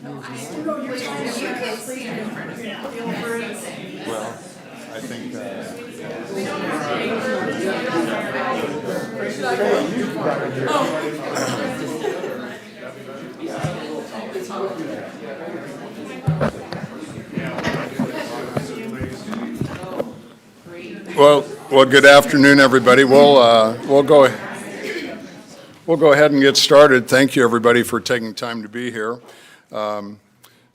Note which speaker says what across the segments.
Speaker 1: Well, I think well, good afternoon, everybody. We'll go ahead and get started. Thank you, everybody, for taking time to be here.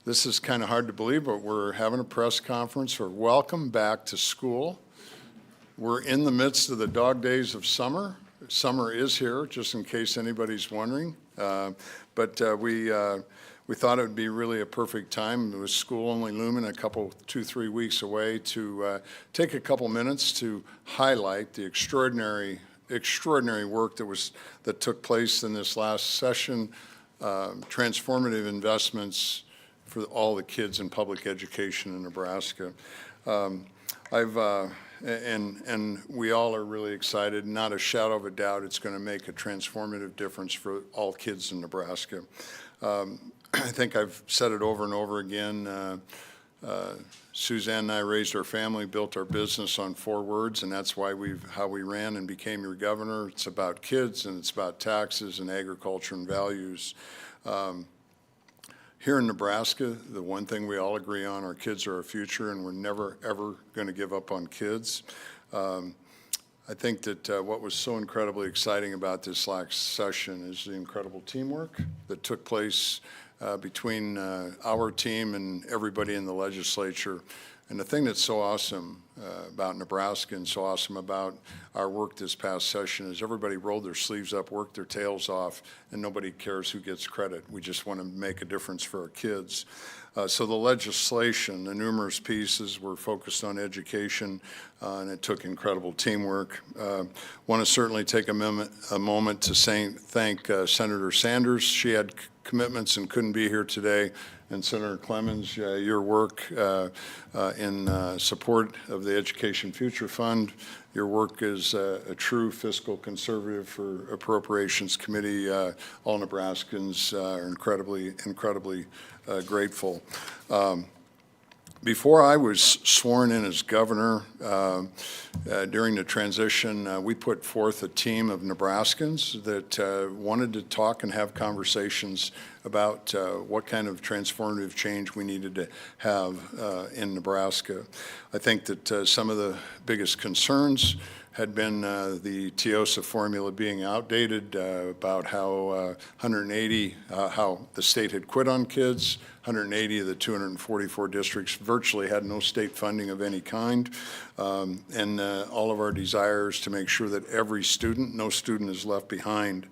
Speaker 1: This is kind of hard to believe, but we're having a press conference for welcome back to school. We're in the midst of the dog days of summer. Summer is here, just in case anybody's wondering. But we thought it would be really a perfect time with school only looming a couple, 2-3 weeks away to take a couple minutes to highlight the extraordinary work that took place in this last session, transformative investments for all the kids in public education in Nebraska. And we all are really excited. Not a shadow of a doubt, it's going to make a transformative difference for all kids in Nebraska. I think I've said it over and over again. Suzanne and I raised our family, built our business on 4 words, and that's how we ran and became your governor. It's about kids, and it's about taxes and agriculture and values. Here in Nebraska, the one thing we all agree on, our kids are our future, and we're never, ever going to give up on kids. I think that what was so incredibly exciting about this last session is the incredible teamwork that took place between our team and everybody in the legislature. And the thing that's so awesome about Nebraska and so awesome about our work this past session is everybody rolled their sleeves up, worked their tails off, and nobody cares who gets credit. We just want to make a difference for our kids. So the legislation, the numerous pieces were focused on education, and it took incredible teamwork. Want to certainly take a moment to thank Senator Sanders. She had commitments and couldn't be here today. And Senator Clemens, your work in support of the Education Future Fund, your work as a true fiscal conservative for Appropriations Committee, all Nebraskans are incredibly grateful. Before I was sworn in as governor, during the transition, we put forth a team of Nebraskans that wanted to talk and have conversations about what kind of transformative change we needed to have in Nebraska. I think that some of the biggest concerns had been the TIOSA formula being outdated, about how how the state had quit on kids. 180 of the 244 districts virtually had no state funding of any kind, and all of our desires to make sure that no student is left behind.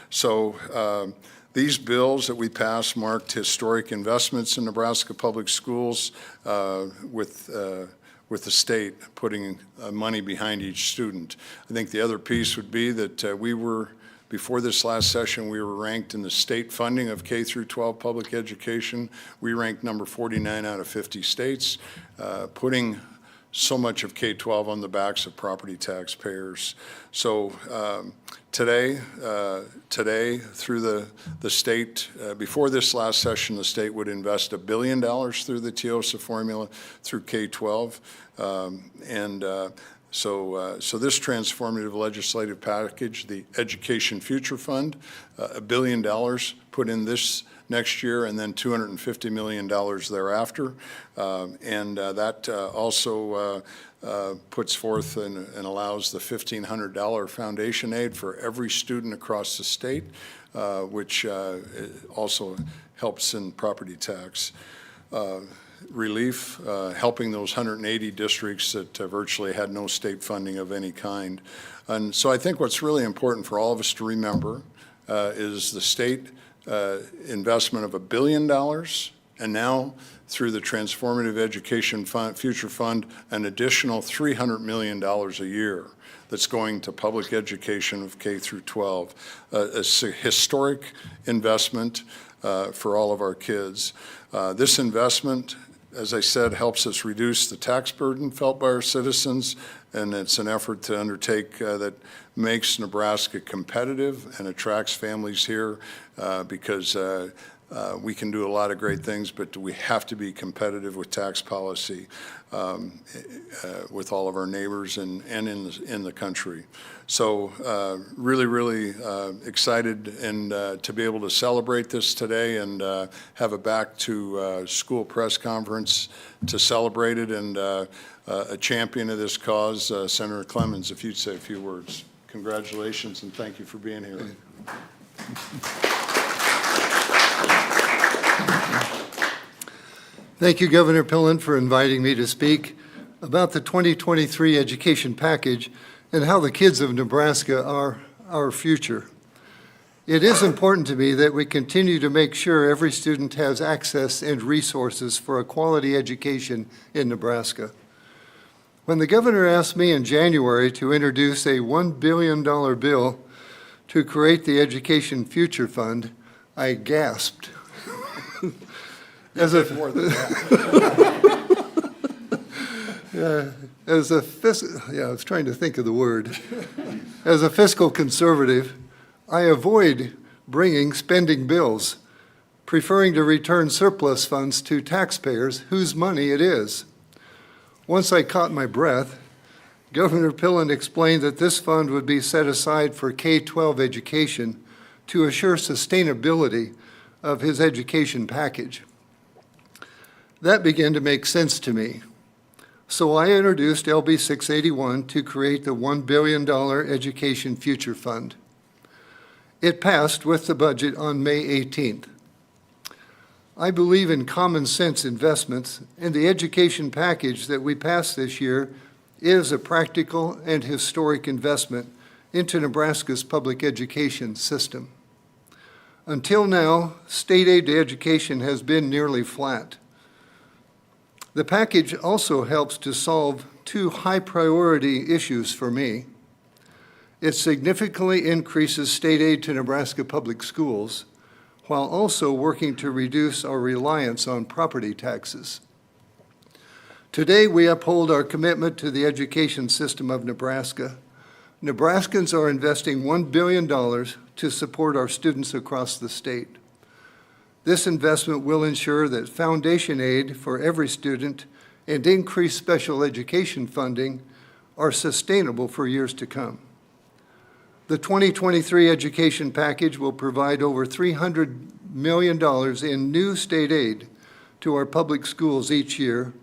Speaker 1: So these bills that we passed marked historic investments in Nebraska public schools with the state putting money behind each student. I think the other piece would be that before this last session, we were ranked in the state funding of K through 12 public education. We ranked number 49 out of 50 states, putting so much of K-12 on the backs of property taxpayers. So today, through the state, before this last session, the state would invest $1 billion through the TIOSA formula through K-12. So this transformative legislative package, the Education Future Fund, $1 billion put in this next year, and then $250 million thereafter. That also puts forth and allows the $1,500 foundation aid for every student across the state, which also helps in property tax relief, helping those 180 districts that virtually had no state funding of any kind. And so I think what's really important for all of us to remember is the state investment of $1 billion, and now through the Transformative Education Future Fund, an additional $300 million a year that's going to public education of K through 12. A historic investment for all of our kids. This investment, as I said, helps us reduce the tax burden felt by our citizens, and it's an effort to undertake that makes Nebraska competitive and attracts families here because We can do a lot of great things, but we have to be competitive with tax policy with all of our neighbors and in the country. So really, really excited and to be able to celebrate this today and have a back to school press conference to celebrate it, and a champion of this cause, Senator Clemens, if you'd say a few words. Congratulations and thank you for being here.
Speaker 2: Thank you, Governor Pillen, for inviting me to speak about the 2023 education package and how the kids of Nebraska are our future. It is important to me that we continue to make sure every student has access and resources for a quality education in Nebraska. When the governor asked me in January to introduce a $1 billion bill to create the Education Future Fund, I gasped. As a I was trying to think of the word. As a fiscal conservative, I avoid bringing spending bills, preferring to return surplus funds to taxpayers whose money it is. Once I caught my breath, Governor Pillen explained that this fund would be set aside for K-12 education to assure sustainability of his education package. That began to make sense to me. So I introduced LB 681 to create the $1 billion Education Future Fund. It passed with the budget on May 18th. I believe in common sense investments, and the education package that we passed this year is a practical and historic investment into Nebraska's public education system. Until now, state aid to education has been nearly flat. The package also helps to solve two high-priority issues for me. It significantly increases state aid to Nebraska public schools, while also working to reduce our reliance on property taxes. Today, we uphold our commitment to the education system of Nebraska. Nebraskans are investing $1 billion to support our students across the state. This investment will ensure that foundation aid for every student and increased special education funding are sustainable for years to come. The 2023 education package will provide over $300 million in new state aid to our public schools each year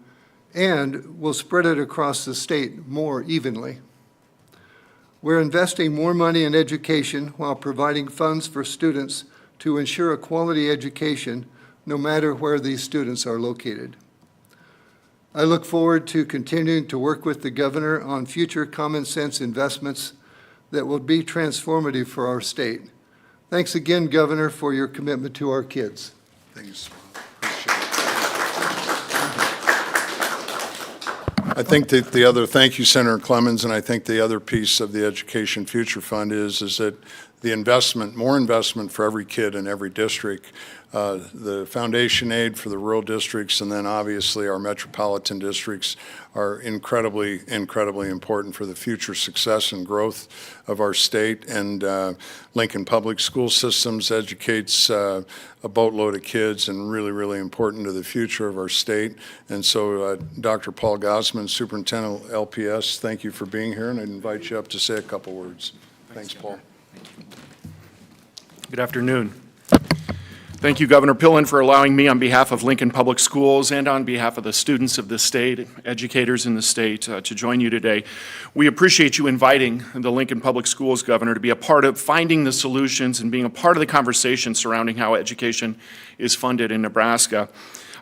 Speaker 2: and will spread it across the state more evenly. We're investing more money in education while providing funds for students to ensure a quality education no matter where these students are located. I look forward to continuing to work with the governor on future common sense investments that will be transformative for our state. Thanks again, Governor, for your commitment to our kids.
Speaker 1: Thanks. I think that thank you, Senator Clemens, and I think the other piece of the Education Future Fund is that the investment, more investment for every kid in every district, the foundation aid for the rural districts, and then obviously our metropolitan districts are incredibly, incredibly important for the future success and growth of our state. And Lincoln Public School Systems educates a boatload of kids and really, really important to the future of our state. And so Dr. Paul Gosman, Superintendent of LPS, thank you for being here, and I invite you up to say a couple words. Thanks, Paul.
Speaker 3: Good afternoon. Thank you, Governor Pillen, for allowing me on behalf of Lincoln Public Schools and on behalf of the students of the state, educators in the state, to join you today. We appreciate you inviting the Lincoln Public Schools, Governor, to be a part of finding the solutions and being a part of the conversation surrounding how education is funded in Nebraska.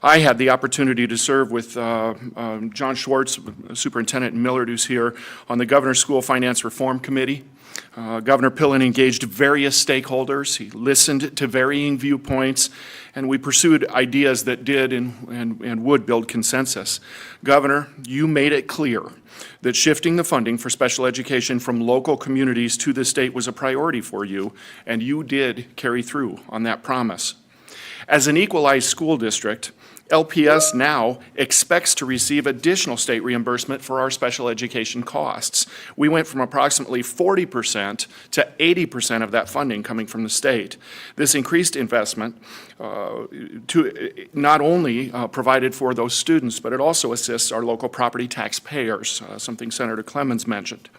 Speaker 3: I had the opportunity to serve with John Schwartz, Superintendent Millard, who's here, on the Governor's School Finance Reform Committee. Governor Pillen engaged various stakeholders. He listened to varying viewpoints, and we pursued ideas that did and would build consensus. Governor, you made it clear that shifting the funding for special education from local communities to the state was a priority for you, and you did carry through on that promise. As an equalized school district, LPS now expects to receive additional state reimbursement for our special education costs. We went from approximately 40% to 80% of that funding coming from the state. This increased investment to not only provided for those students, but it also assists our local property taxpayers, something Senator Clemens mentioned.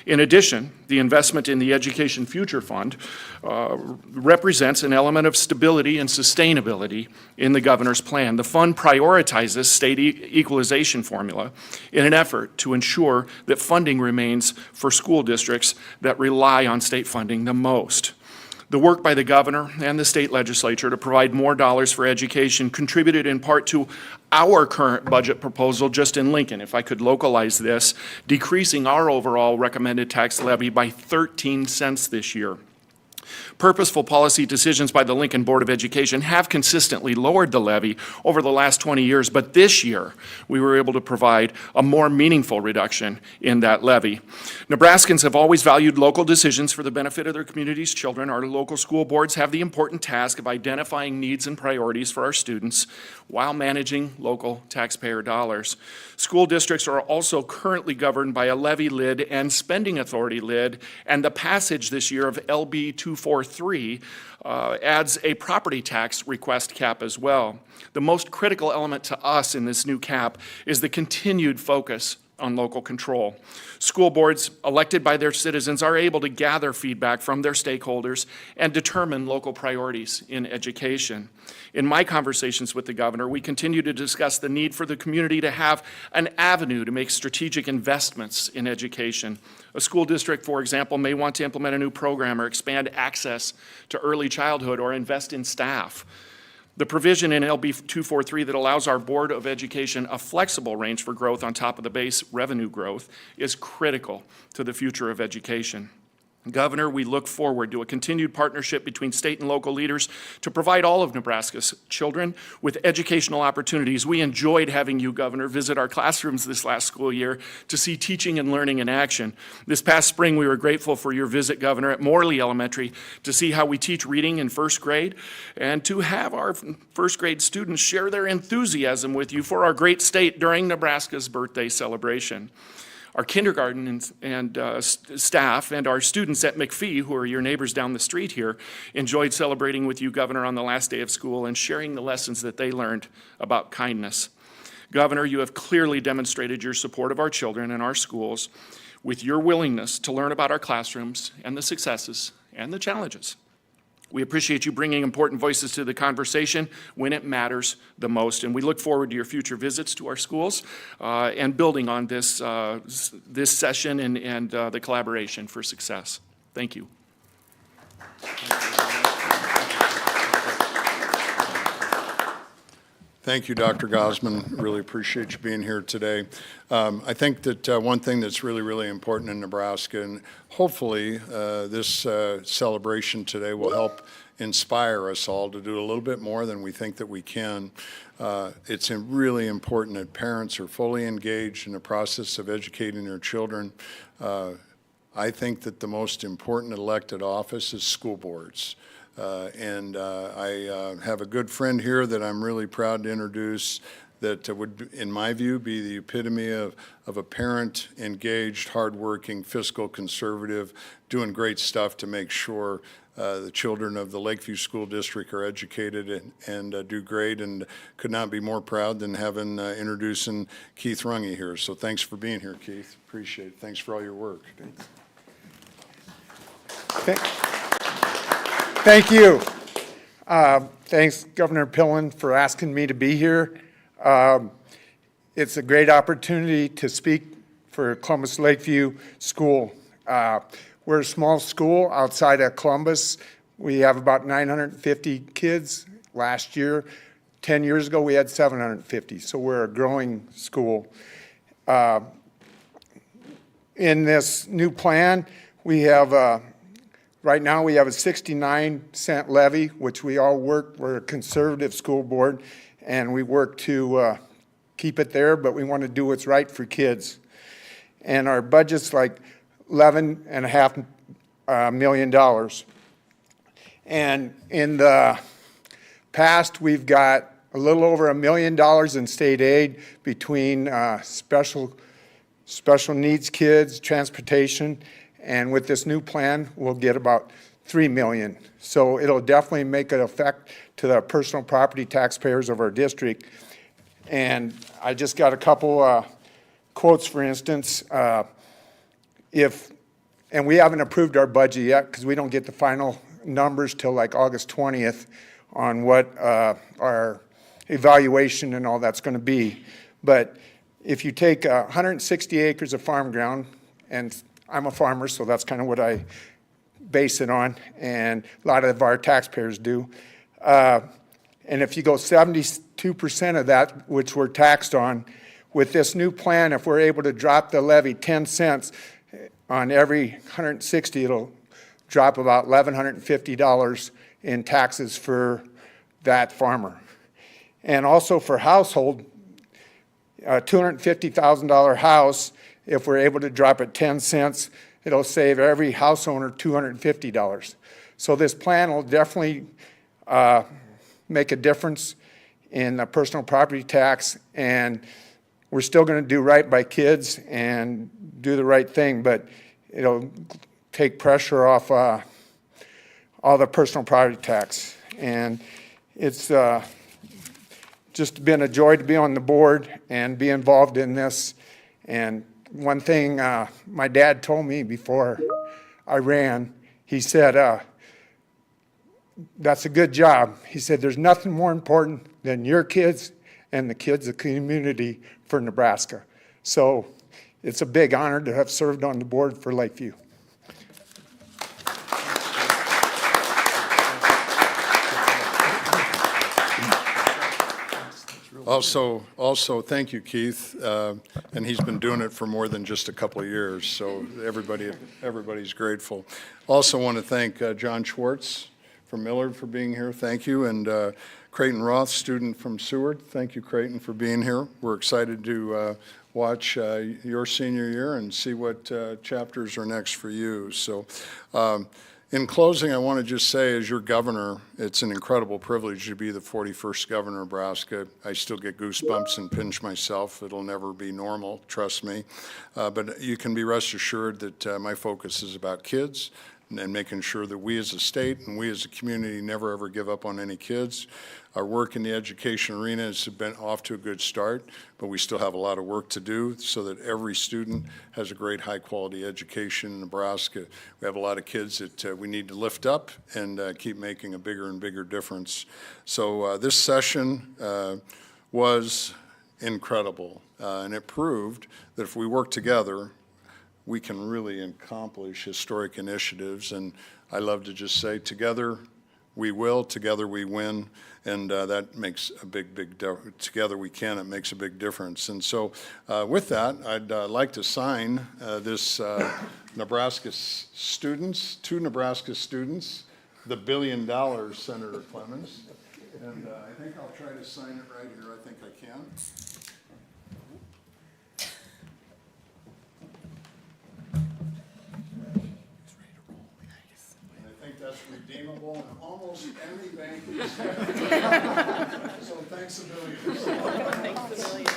Speaker 3: In addition, the investment in the Education Future Fund represents an element of stability and sustainability in the governor's plan. The fund prioritizes state equalization formula in an effort to ensure that funding remains for school districts that rely on state funding the most. The work by the governor and the state legislature to provide more dollars for education contributed in part to our current budget proposal just in Lincoln, if I could localize this, decreasing our overall recommended tax levy by 13 cents this year. Purposeful policy decisions by the Lincoln Board of Education have consistently lowered the levy over the last 20 years, but this year we were able to provide a more meaningful reduction in that levy. Nebraskans have always valued local decisions for the benefit of their community's children. Our local school boards have the important task of identifying needs and priorities for our students while managing local taxpayer dollars. School districts are also currently governed by a levy lid and spending authority lid, and the passage this year of LB 243 adds a property tax request cap as well. The most critical element to us in this new cap is the continued focus on local control. School boards elected by their citizens are able to gather feedback from their stakeholders and determine local priorities in education. In my conversations with the governor, we continue to discuss the need for the community to have an avenue to make strategic investments in education. A school district, for example, may want to implement a new program or expand access to early childhood or invest in staff. The provision in LB 243 that allows our Board of Education a flexible range for growth on top of the base revenue growth is critical to the future of education. Governor, we look forward to a continued partnership between state and local leaders to provide all of Nebraska's children with educational opportunities. We enjoyed having you, Governor, visit our classrooms this last school year to see teaching and learning in action. This past spring, we were grateful for your visit, Governor, at Morley Elementary to see how we teach reading in first grade and to have our first grade students share their enthusiasm with you for our great state during Nebraska's birthday celebration. Our kindergarten and staff and our students at McPhee, who are your neighbors down the street here, enjoyed celebrating with you, Governor, on the last day of school and sharing the lessons that they learned about kindness. Governor, you have clearly demonstrated your support of our children and our schools with your willingness to learn about our classrooms and the successes and the challenges. We appreciate you bringing important voices to the conversation when it matters the most, and we look forward to your future visits to our schools and building on this session and the collaboration for success. Thank you.
Speaker 1: Thank you, Dr. Gosman. Really appreciate you being here today. I think that one thing that's really, really important in Nebraska, and hopefully this celebration today will help inspire us all to do a little bit more than we think that we can. It's really important that parents are fully engaged in the process of educating their children. I think that the most important elected office is school boards. I have a good friend here that I'm really proud to introduce that would, in my view, be the epitome of a parent, engaged, hardworking, fiscal conservative, doing great stuff to make sure the children of the Lakeview School District are educated and do great, and could not be more proud than having introducing Keith Runge here. So thanks for being here, Keith. Appreciate it. Thanks for all your work.
Speaker 4: Thank you. Thanks, Governor Pillen, for asking me to be here. It's a great opportunity to speak for Columbus Lakeview School. We're a small school outside of Columbus. We have about 950 kids. Last year, 10 years ago, we had 750, so we're a growing school. In this new plan, we have right now, we have a 69-cent levy, which we all work. We're a conservative school board, and we work to keep it there, but we want to do what's right for kids. And our budget's like $11.5 million. And in the past, we've got a little over $1 million in state aid between special needs kids, transportation, and with this new plan, we'll get about $3 million. So it'll definitely make an effect to the personal property taxpayers of our district. And I just got a couple quotes, for instance. And we haven't approved our budget yet because we don't get the final numbers till like August 20th on what our evaluation and all that's going to be. But if you take 160 acres of farm ground, and I'm a farmer, so that's kind of what I base it on, and a lot of our taxpayers do. And if you go 72% of that, which we're taxed on, with this new plan, if we're able to drop the levy 10 cents on every 160, it'll drop about $1,150 in taxes for that farmer. And also for household, a $250,000 house, if we're able to drop it 10 cents, it'll save every house owner $250. So this plan will definitely make a difference in the personal property tax, and we're still going to do right by kids and do the right thing, but it'll take pressure off all the personal property tax. And it's just been a joy to be on the board and be involved in this. And one thing my dad told me before I ran, he said, that's a good job. He said, there's nothing more important than your kids and the kids of the community for Nebraska. So it's a big honor to have served on the board for Lakeview.
Speaker 1: Also, thank you, Keith. And he's been doing it for more than just a couple of years, so everybody's grateful. Also want to thank John Schwartz from Millard for being here. Thank you. And Creighton Roth, student from Seward. Thank you, Creighton, for being here. We're excited to watch your senior year and see what chapters are next for you. So in closing, I want to just say, as your governor, it's an incredible privilege to be the 41st governor of Nebraska. I still get goosebumps and pinch myself. It'll never be normal, trust me. But you can be rest assured that my focus is about kids and making sure that we as a state and we as a community never ever give up on any kids. Our work in the education arena has been off to a good start, but we still have a lot of work to do so that every student has a great high-quality education in Nebraska. We have a lot of kids that we need to lift up and keep making a bigger and bigger difference. So this session was incredible, and it proved that if we work together, we can really accomplish historic initiatives. And I love to just say, together we will, together we win, and that makes a big difference. Together we can, it makes a big difference. And so with that, I'd like to sign this Nebraska students, two Nebraska students, the $1 billion Senator Clemens. And I think I'll try to sign it right here. I think I can. That's redeemable in almost any bank. So thanks a million.
Speaker 5: Thanks a million.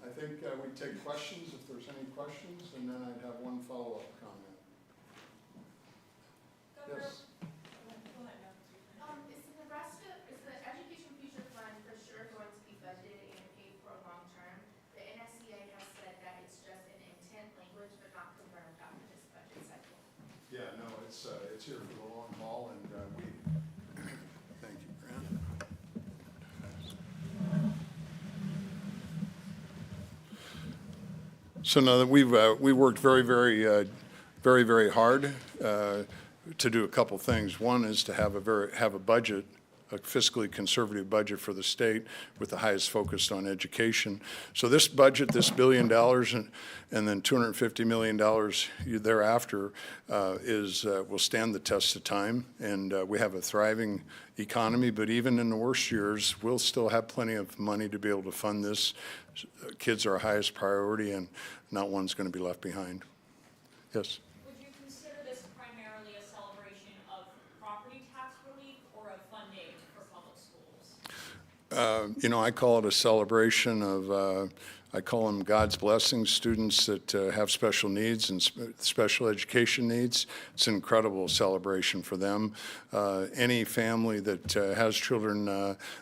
Speaker 1: I think we take questions if there's any questions, and then I'd have one follow-up comment. Yes.
Speaker 5: Is the Education Future Fund for sure going to be budgeted and paid for long term? The NSCA has said that it's just an intent language, but not confirmed after this budget cycle.
Speaker 1: Yeah, no, it's here for the long haul, and we. Thank you, Grant. So now that we worked very hard to do a couple things. One is to have a budget, a fiscally conservative budget for the state with the highest focus on education. So this budget, this $1 billion and then $250 million thereafter will stand the test of time. And we have a thriving economy, but even in the worst years, we'll still have plenty of money to be able to fund this. Kids are our highest priority, and not one's going to be left behind. Yes. You know, I call it a celebration of, I call them God's blessings, students that have special needs and special education needs. It's an incredible celebration for them. Any family that has children,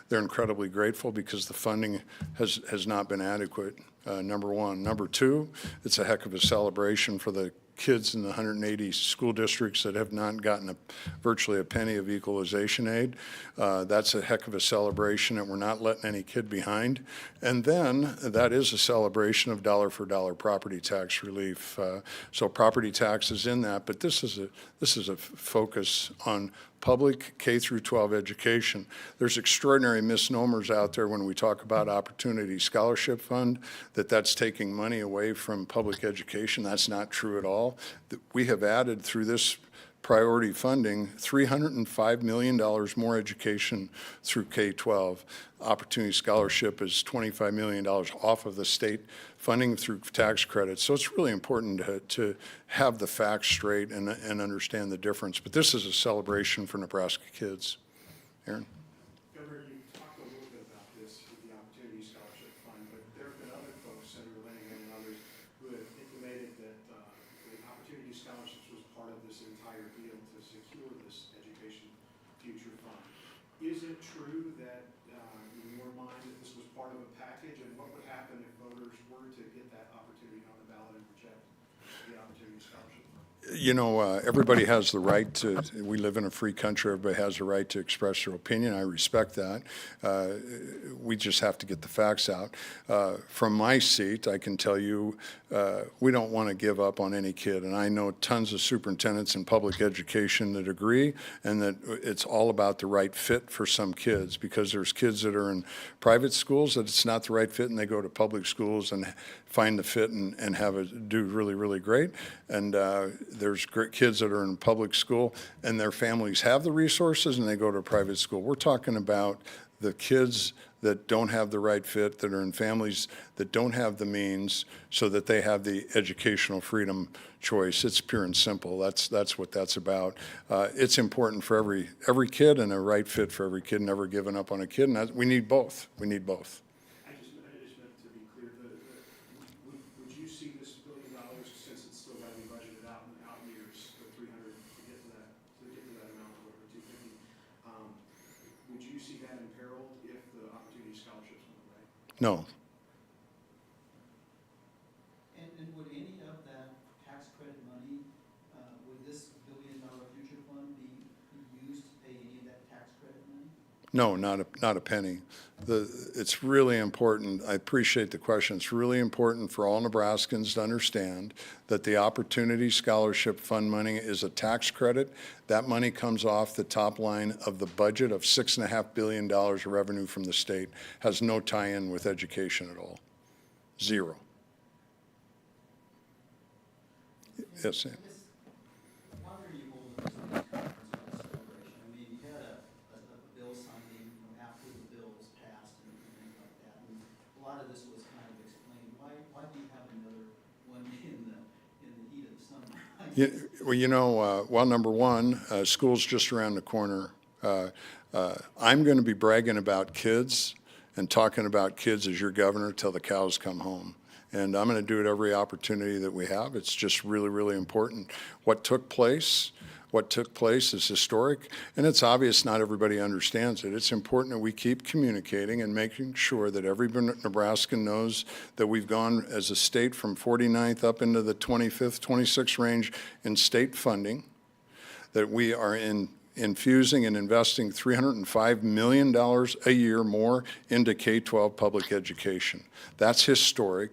Speaker 1: they're incredibly grateful because the funding has not been adequate, number one. Number two, it's a heck of a celebration for the kids in the 180 school districts that have not gotten virtually a penny of equalization aid. That's a heck of a celebration, and we're not letting any kid behind. And then that is a celebration of dollar for dollar property tax relief. So property tax is in that, but this is a focus on public K through 12 education. There's extraordinary misnomers out there when we talk about Opportunity Scholarship Fund, that's taking money away from public education. That's not true at all. We have added through this priority funding $305 million more education through K-12. Opportunity Scholarship is $25 million off of the state funding through tax credits. So it's really important to have the facts straight and understand the difference. But this is a celebration for Nebraska kids. Aaron?
Speaker 6: Governor, you talked a little bit about this with the Opportunity Scholarship Fund, but there have been other folks, Senator Lanigan and others, who have intimated that the Opportunity Scholarships was part of this entire deal to secure this Education Future Fund. Is it true that, in your mind, that this was part of a package, and what would happen if voters were to get that opportunity on the ballot and reject the Opportunity Scholarship Fund?
Speaker 1: You know, everybody has the right to, we live in a free country, everybody has the right to express their opinion. I respect that. We just have to get the facts out. From my seat, I can tell you, we don't want to give up on any kid. And I know tons of superintendents in public education that agree, and that it's all about the right fit for some kids, because there's kids that are in private schools that it's not the right fit, and they go to public schools and find the fit and do really, really great. And there's great kids that are in public school and their families have the resources and they go to private school. We're talking about the kids that don't have the right fit, that are in families that don't have the means, so that they have the educational freedom choice. It's pure and simple. That's what that's about. It's important for every kid, and a right fit for every kid, never giving up on a kid, and we need both. We need both.
Speaker 6: I just meant to be clear, would you see this $1 billion, since it's still got to be budgeted out in the out years, the 300 to get to that amount, or whatever, 250, would you see that imperiled if the Opportunity Scholarships went away?
Speaker 1: No.
Speaker 7: And would any of that tax credit money, would this $1 billion future fund be used to pay any of that tax credit money?
Speaker 1: No, not a penny. It's really important. I appreciate the question. It's really important for all Nebraskans to understand that the Opportunity Scholarship Fund money is a tax credit. That money comes off the top line of the budget of $6.5 billion of revenue from the state. Has no tie-in with education at all. Zero. Yes, Sam.
Speaker 7: Why were you holding this conference on this celebration? I mean, you had a bill signing, after the bill was passed and things like that. And a lot of this was kind of explained. Why do you have another one in the heat of the summer?
Speaker 1: Well, you know, well, number one, school's just around the corner. I'm going to be bragging about kids and talking about kids as your governor till the cows come home. And I'm going to do it every opportunity that we have. It's just really, really important. What took place is historic, and it's obvious not everybody understands it. It's important that we keep communicating and making sure that every Nebraskan knows that we've gone as a state from 49th up into the 25th, 26th range in state funding, that we are infusing and investing $305 million a year more into K-12 public education. That's historic,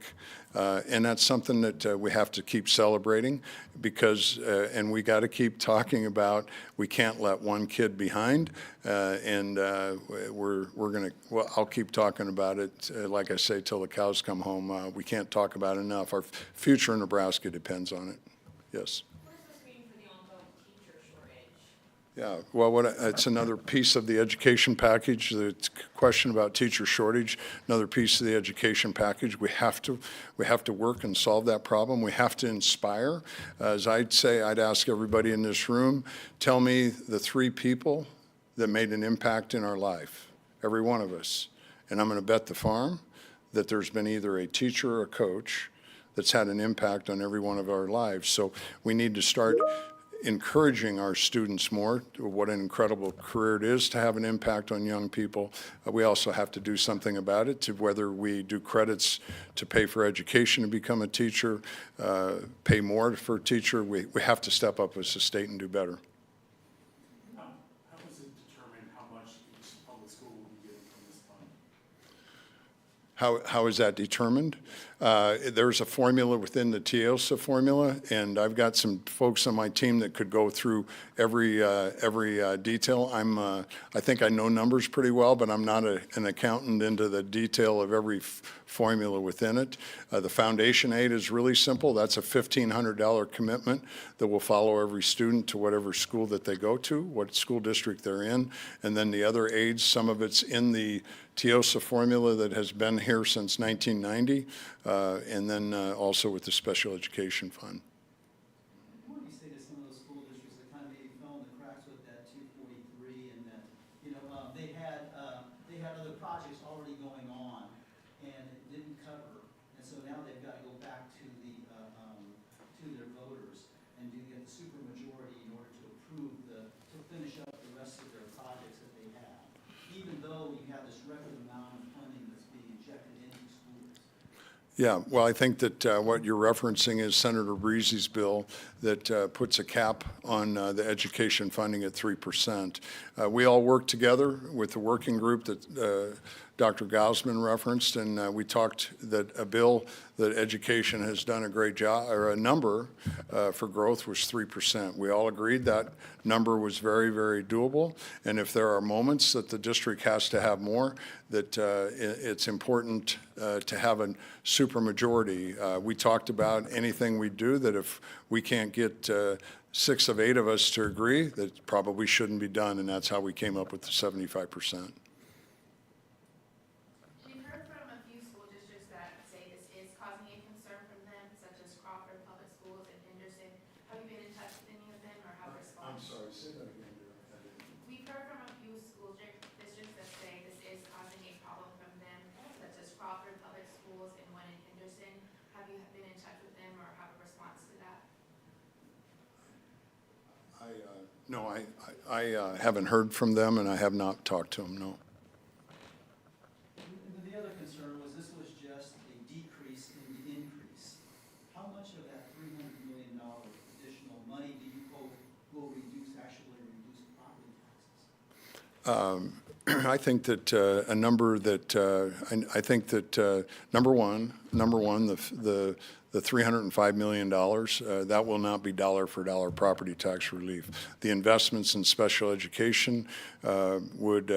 Speaker 1: and that's something that we have to keep celebrating, because, and we got to keep talking about, we can't let one kid behind, and we're going to, well, I'll keep talking about it, like I say, till the cows come home. We can't talk about it enough. Our future in Nebraska depends on it. Yes. Yeah, well, it's another piece of the education package. The question about teacher shortage, another piece of the education package. We have to work and solve that problem. We have to inspire. As I'd say, I'd ask everybody in this room, tell me the 3 people that made an impact in our life, every one of us. and I'm going to bet the farm that there's been either a teacher or a coach that's had an impact on every one of our lives. So we need to start encouraging our students more, what an incredible career it is to have an impact on young people. We also have to do something about it, to whether we do credits to pay for education to become a teacher, pay more for a teacher. We have to step up as a state and do better.
Speaker 6: How is it determined how much each public school will be getting from this fund?
Speaker 1: How is that determined? There's a formula within the TIOSA formula, and I've got some folks on my team that could go through every detail. I think I know numbers pretty well, but I'm not an accountant into the detail of every formula within it. The foundation aid is really simple. That's a $1,500 commitment that will follow every student to whatever school that they go to, what school district they're in. And then the other aids, some of it's in the TIOSA formula that has been here since 1990, and then also with the Special Education Fund.
Speaker 7: What do you say to some of those school districts that kind of maybe fell in the cracks with that 243 and that, they had other projects already going on and it didn't cover, and so now they've got to go back to to their voters and get the supermajority in order to approve to finish up the rest of their projects that they have, even though you have this record amount of funding that's being injected into schools.
Speaker 1: Yeah, well, I think that what you're referencing is Senator Breezy's bill that puts a cap on the education funding at 3%. We all work together with the working group that Dr. Gausman referenced, and we talked that a bill that education has done a great job, or a number for growth was 3%. We all agreed that number was very, very doable, and if there are moments that the district has to have more, that it's important to have a supermajority. We talked about anything we do, that if we can't get 6 of 8 of us to agree, that probably shouldn't be done, and that's how we came up with the 75%.
Speaker 5: We've heard from a few school districts that say this is causing a concern from them, such as Crawford Public Schools and Henderson. Have you been in touch with any of them or have responded?
Speaker 1: I'm sorry, say that again.
Speaker 5: We've heard from a few school districts that say this is causing a problem from them, such as Crawford Public Schools and one in Henderson. Have you been in touch with them or have a response to that?
Speaker 1: No, I haven't heard from them, and I have not talked to them, no.
Speaker 7: And the other concern was this was just a decrease in the increase. How much of that $300 million additional money do you hope will actually reduce property taxes?
Speaker 1: I think that a number that I think that number one, the $305 million, that will not be dollar for dollar property tax relief. The investments in special education would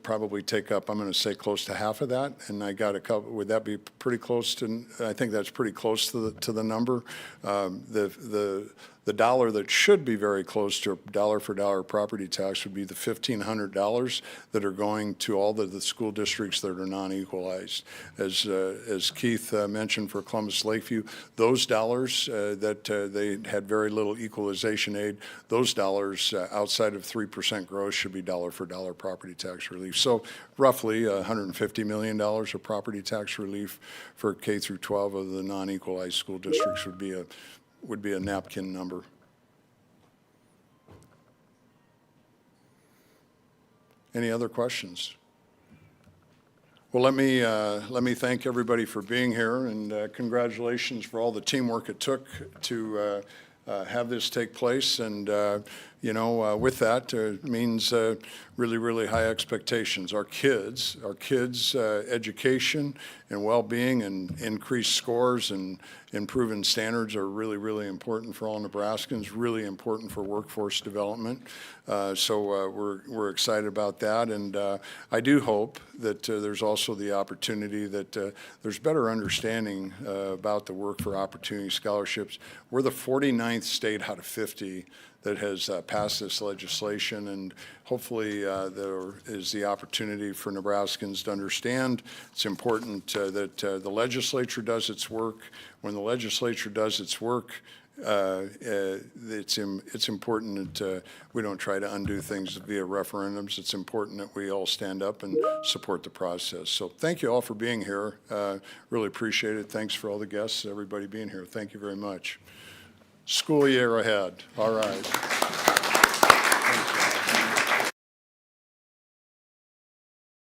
Speaker 1: probably take up, I'm going to say, close to half of that, and I got a couple. Would that be pretty close to? I think that's pretty close to the number. The dollar that should be very close to a dollar for dollar property tax would be the $1,500 that are going to all the school districts that are non-equalized. As Keith mentioned for Columbus Lakeview, those dollars that they had very little equalization aid, those dollars outside of 3% growth should be dollar for dollar property tax relief. So roughly $150 million of property tax relief for K through 12 of the non-equalized school districts would be a napkin number. Any other questions? Well, let me thank everybody for being here, and congratulations for all the teamwork it took to have this take place. And with that, it means really, really high expectations. Our kids' education and well-being and increased scores and improving standards are really, really important for all Nebraskans, really important for workforce development. So we're excited about that. And I do hope that there's also the opportunity that there's better understanding about the Work for Opportunity scholarships. We're the 49th state out of 50 that has passed this legislation, and hopefully there is the opportunity for Nebraskans to understand it's important that the legislature does its work. When the legislature does its work, it's important that we don't try to undo things via referendums. It's important that we all stand up and support the process. So thank you all for being here. Really appreciate it. Thanks for all the guests, everybody being here. Thank you very much. School year ahead. All right.